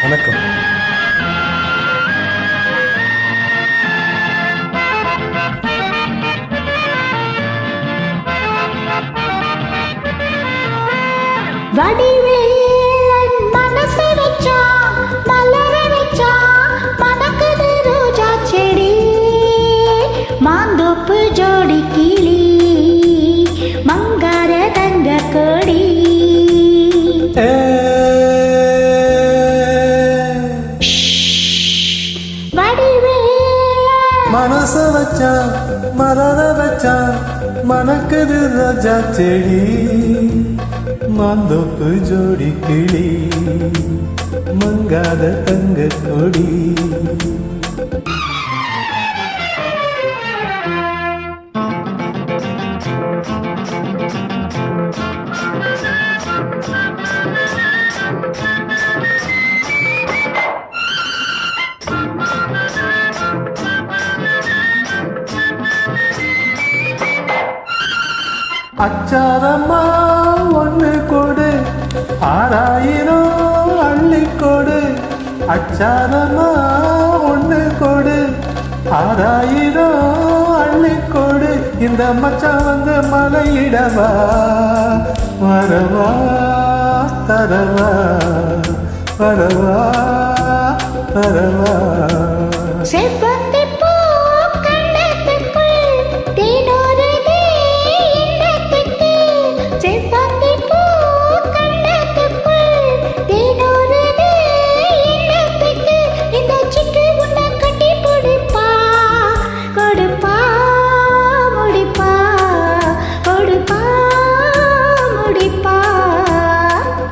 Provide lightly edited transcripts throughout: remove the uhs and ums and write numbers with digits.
வணக்கம். வடிவேலன் மனசு வச்சா மலர வச்சா மணக்குது ரோஜா செடி மாந்தோப்பு ஜோடி கிளி மங்கார தங்க கொடி மனச வச்சா மலர வச்சா மணக்குது ரோஜா செடி மாந்தோப்பு ஜோடி கிளி மங்காத தங்க கொடி. அச்சாரம்மா ஒன்று கொடு 6000 அள்ளி கொடு. அச்சாரம்மா ஒன்று கொடு 6000 அள்ளி கொடு. இந்த மச்சான் வந்து மலையிடவா வரவா தரவா வரவா தரவா.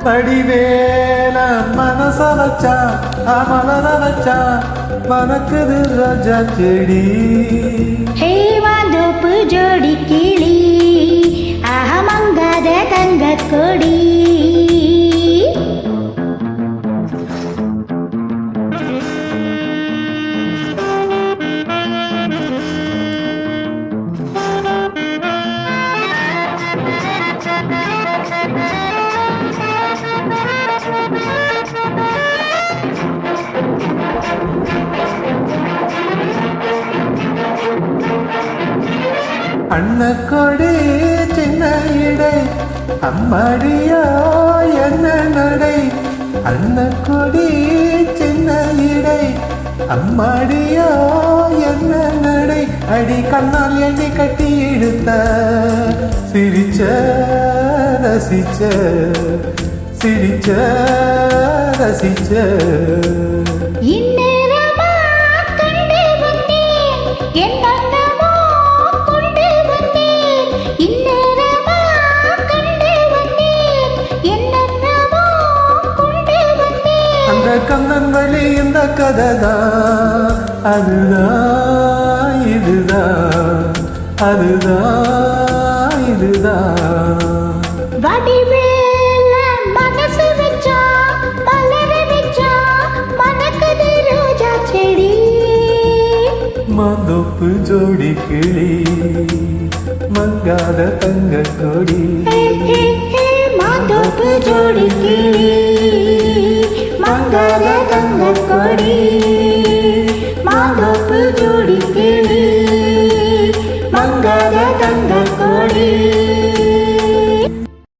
வடிவேல மனச வச்சா மலர வச்சா மணக்குது ரோஜா செடி மாந்தோப்பு ஜோடி கிளி மங்காத தங்க கொடி. அண்ணக்கொடி சின்ன இடை அம்மாடியா என்ன நடை. அண்ணக்கொடி சின்ன இடை அம்மாடியா என்ன நடை. அடி கண்ணால் எண்ணி கட்டி இழுத்த சிரிச்ச ரசிச்ச சிரிச்ச ரசிச்ச. கண்ணன் வழி இந்த கதைதான் அதுதான் இதுதான் அதுதான் இதுதான். வடிவேல மனசு வச்சா மலர வச்சா மணக்குது ரோஜா செடி மாந்தோப்பு ஜோடி கிளி மங்காத தங்க கொடி. மாந்தோப்பு ஜோடி கிளி மங்காத